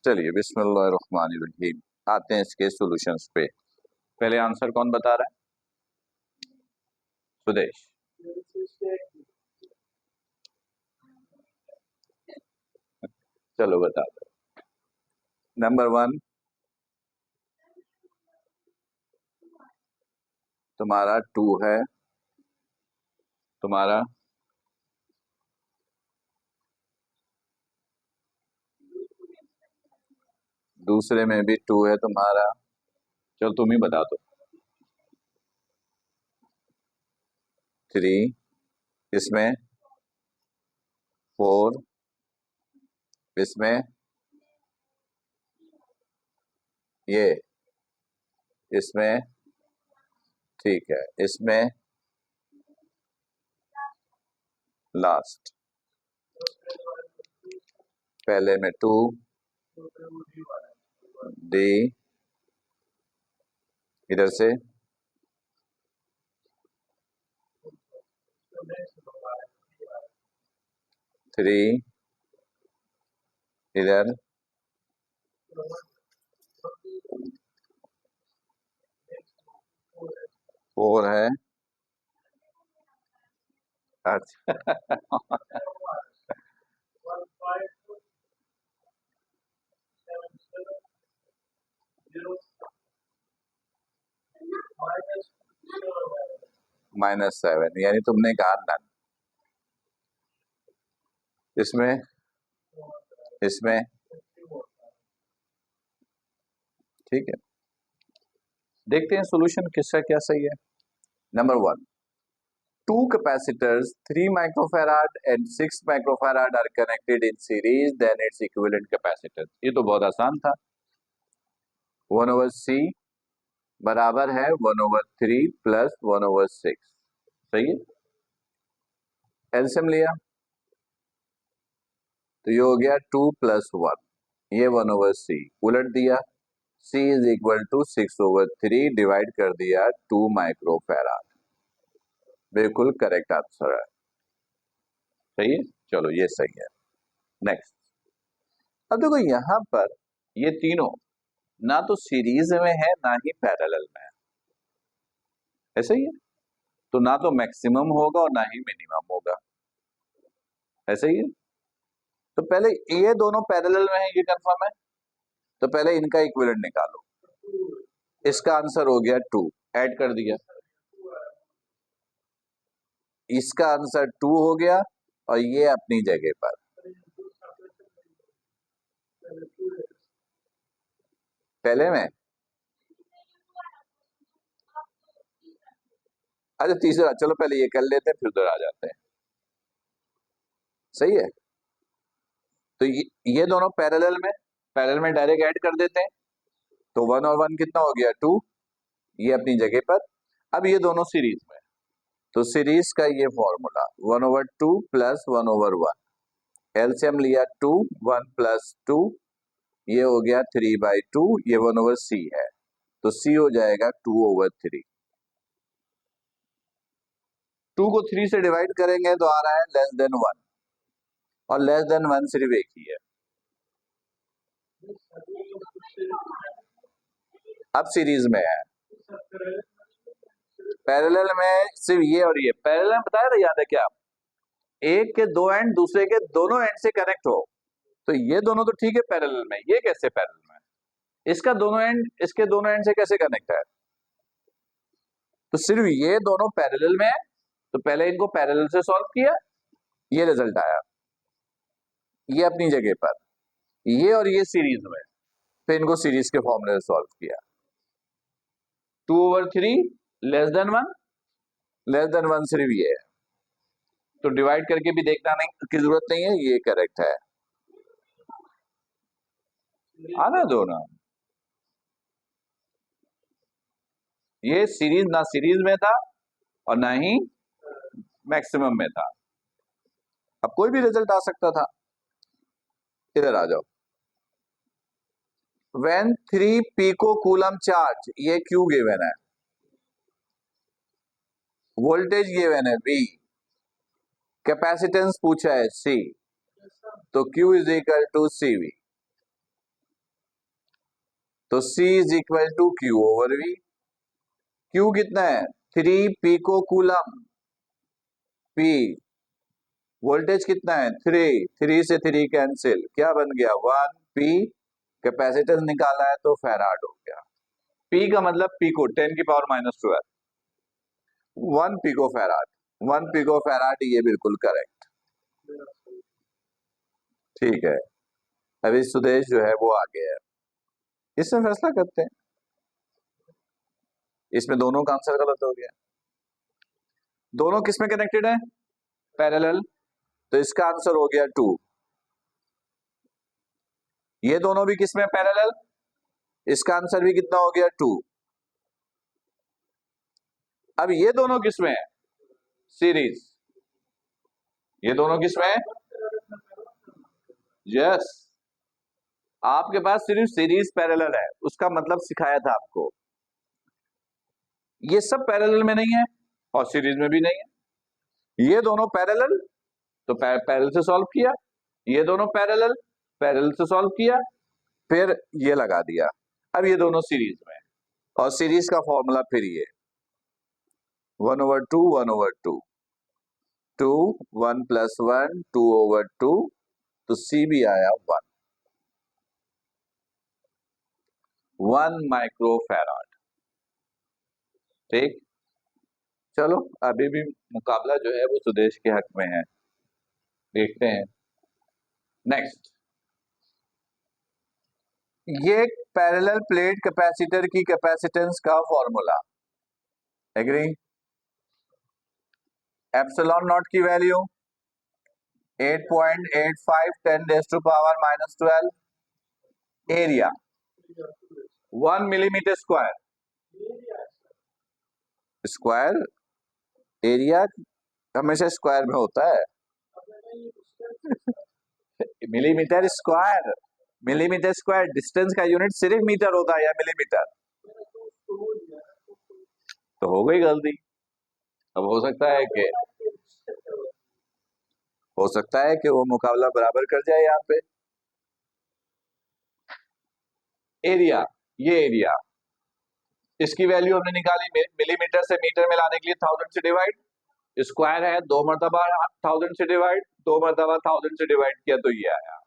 चलिए बिस्मिल्लाहिर्रहमानिर्रहीम, आते हैं इसके सॉल्यूशंस पे। पहले आंसर कौन बता रहा है? सुदेश। चलो बता दो। नंबर 1 तुम्हारा 2 है, तुम्हारा दूसरे में भी 2 है तुम्हारा। चलो तुम ही बता दो। 3, इसमें 4, इसमें ये, इसमें ठीक है, इसमें लास्ट। पहले में 2 डी, इधर से 3, इधर 4 है। अच्छा -7, यानी तुमने कहा नन। इसमें इसमें ठीक है, देखते हैं सॉल्यूशन किसका क्या सही है। Number 1, two capacitors 3 microfarad and 6 microfarad are connected in series, then its equivalent capacitance। ये तो बहुत आसान था। 1/c बराबर है 1/3 प्लस 1/6, सही है। एलसीएम लिया तो ये हो गया 2 + 1, ये 1/c उलट दिया, c is equal to 6/3 divide कर दिया 2 माइक्रोफैराड। बिल्कुल करेक्ट आंसर है, सही है। चलो ये सही है। नेक्स्ट, अब देखो यहां पर ये तीनों ना तो सीरीज में है ना ही पैरेलल में है, ऐसा ही है। तो ना तो मैक्सिमम होगा और ना ही मिनिमम होगा, ऐसा ही है। तो पहले ये दोनों पैरेलल में है, ये कंफर्म है। तो पहले इनका इक्विवेलेंट निकालो। इसका आंसर हो गया 2, ऐड कर दिया। इसका आंसर 2 हो गया और ये अपनी जगह पर। पहले में अच्छा तीसरा, चलो पहले ये कर लेते हैं फिर उधर आ जाते हैं, सही है। तो ये दोनों पैरेलल में डायरेक्ट ऐड कर देते हैं। तो 1 और 1 कितना हो गया 2, ये अपनी जगह पर। अब ये दोनों सीरीज में, तो सीरीज का ये फॉर्मूला 1/2 प्लस 1/1, एलसीएम लिया 2, 1 + 2, ये हो गया 3/2, ये 1/c है, तो c हो जाएगा 2/3। 2 को 3 से डिवाइड करेंगे तो आ रहा है <1, और <1 सिर्फ एक ही है। अब सीरीज में है, पैरेलल में सिर्फ ये और ये। पैरेलल में बताया था, याद है क्या? एक के दो एंड दूसरे के दोनों एंड से कनेक्ट हो, तो ये दोनों तो ठीक है पैरेलल में, ये कैसे पैरेलल में? इसका दोनों एंड इसके दोनों एंड से कैसे कनेक्ट है? तो सिर्फ ये दोनों पैरेलल में है, तो पहले इनको पैरेलल से सॉल्व किया, ये रिजल्ट आया। ये अपनी जगह पर, ये और ये सीरीज में, तो इनको सीरीज के फॉर्मूले से सॉल्व किया। 2/3 <1 सिर्फ ये है, तो डिवाइड करके भी देखना नहीं की जरूरत नहीं है, ये करेक्ट है। आना दो ना, ये सीरीज ना सीरीज में था और ना ही मैक्सिमम में था, अब कोई भी रिजल्ट आ सकता था। इधर आ जाओ। व्हेन 3 पिकोकूलम चार्ज, ये क्यू गिवन है, वोल्टेज गिवन है V, कैपेसिटेंस पूछा है C, तो Q is equal to CV। तो C is equal to Q over V। Q कितना है? 3 पिको कूलम। P वोल्टेज कितना है? 3। 3 से 3 कैंसिल, क्या बन गया? 1 P। कैपेसिटेंस निकाला है तो फैराड हो गया। P का मतलब पिको, 10 की power -12, 1 pico farad. 1 pico farad, ये बिल्कुल करेक्ट। ठीक है, अभी सुदेश जो है वो आगे है, इसमें फैसला करते हैं। इसमें दोनों का आंसर गलत हो गया। दोनों किस में कनेक्टेड है? पैरेलल। तो इसका आंसर हो गया 2। ये दोनों भी किस में? पैरेलल। इसका आंसर भी कितना हो गया? 2। अब ये दोनों किस में है? सीरीज। ये दोनों किस में है? यस। आपके पास सिर्फ सीरीज पैरेलल है, उसका मतलब सिखाया था आपको। ये सब पैरेलल में नहीं है और सीरीज में भी नहीं है। ये दोनों पैरेलल, तो पैरेलल से सॉल्व किया। ये दोनों पैरेलल, पैरेलल से सॉल्व किया, फिर ये लगा दिया। अब ये दोनों सीरीज में, और सीरीज का फॉर्मूला फिर ये 1/2, 1/2, 2, 1 + 1, 2/2, तो C भी आया 1 माइक्रोफैराड। ठीक, चलो अभी भी मुकाबला जो है वो सुदेश के हक में है, देखते हैं। नेक्स्ट, ये पैरेलल प्लेट कैपेसिटर की कैपेसिटेंस का फॉर्मूला, एग्री? एप्सिलॉन नॉट की value 8.85 10⁻⁻12। Area 1 millimetre square. Square area हमेशा स्क्वायर में होता है। Millimetre square, millimetre square, distance का यूनिट सिर्फ मीटर होता है या मिलीमीटर? तो हो गई गलती। अब हो सकता है कि वो मुकाबला बराबर कर जाए। यहाँ पे एरिया, ये एरिया, इसकी वैल्यू हमने निकाली मिलीमीटर से मीटर में लाने के लिए 1000 से डिवाइड, स्क्वायर है 2 मरतबा 1000 से डिवाइड, 2 मरतबा 1000 से डिवाइड किया तो ये आया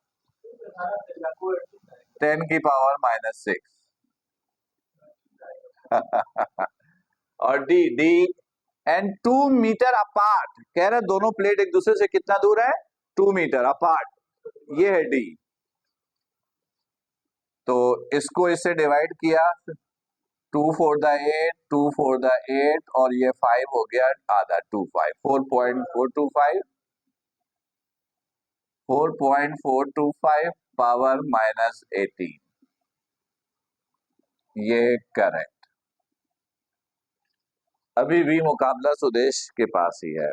10⁻⁻6। और D D and 2 metre apart, कह रहे दोनों प्लेट एक दूसरे से कितना दूर है? 2 मीटर अपार्ट, ये है डी। तो इसको इससे डिवाइड किया, 2 4 द 8, 2 4 द 8, और ये 5 हो गया आधा, 25, 4.425, 4.425 पावर -18, ये करेक्ट। अभी भी मुकाबला सुदेश के पास ही है,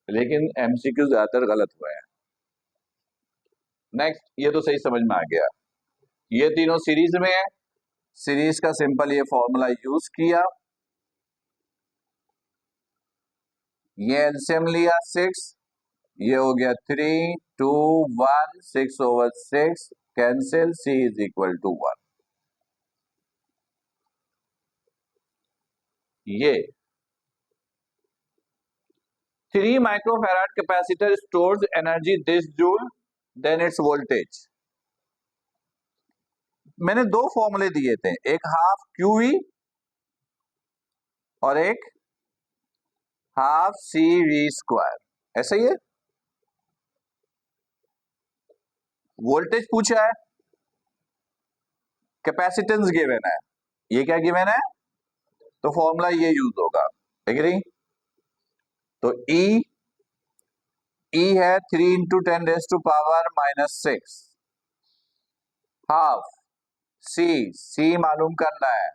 लेकिन एमसीक्यू ज्यादातर गलत हुए हैं। नेक्स्ट, ये तो सही समझ में आ गया, ये तीनों सीरीज में है। सीरीज का सिंपल ये फॉर्मूला यूज किया, ये एलसीएम लिया 6, ये हो गया 3, 2, 1, 6/6 cancel, C is equal to 1। ये 3 microfarad capacitor stores energy this joule then its voltage. मैंने दो फॉर्मूले दिए थे, एक हाफ QV और एक हाफ CV², ऐसा ही है। वोल्टेज पूछा है, कैपेसिटेंस गिवन है, ये क्या गिवन है? तो फॉर्मूला ये यूज होगा, एग्री? तो E है 3 × 10⁻⁻6, हाफ C मालूम करना है,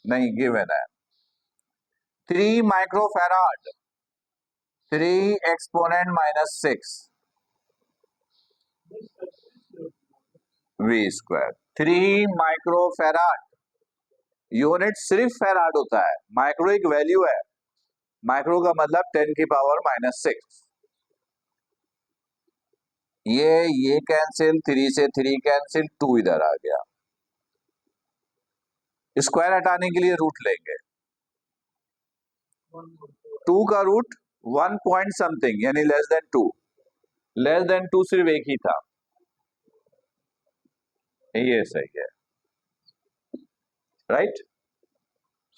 नहीं गिवन है। 3 microfarad, 3 exponent -6 V²। 3 microfarad, unit सिर्फ फैराड होता है, माइक्रो एक वैल्यू है, माइक्रो का मतलब 10⁻⁻6। ये कैंसिल, 3 से 3 कैंसिल, 2 इधर आ गया, स्क्वायर हटाने के लिए रूट लेंगे, 2 का रूट 1 पॉइंट समथिंग यानी लेस देन 2, लेस देन 2 सिर्फ एक ही था, ये सही है, राइट,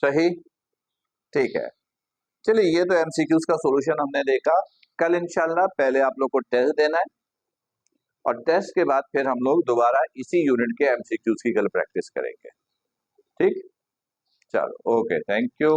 सही, ठीक है। चलिए ये तो एमसीक्यूज का सॉल्यूशन हमने देखा। कल इंशाल्लाह पहले आप लोग को टेस्ट देना है और टेस्ट के बाद फिर हम लोग दोबारा इसी यूनिट के एमसीक्यूज की कल प्रैक्टिस करेंगे, ठीक, चलो ओके, थैंक यू।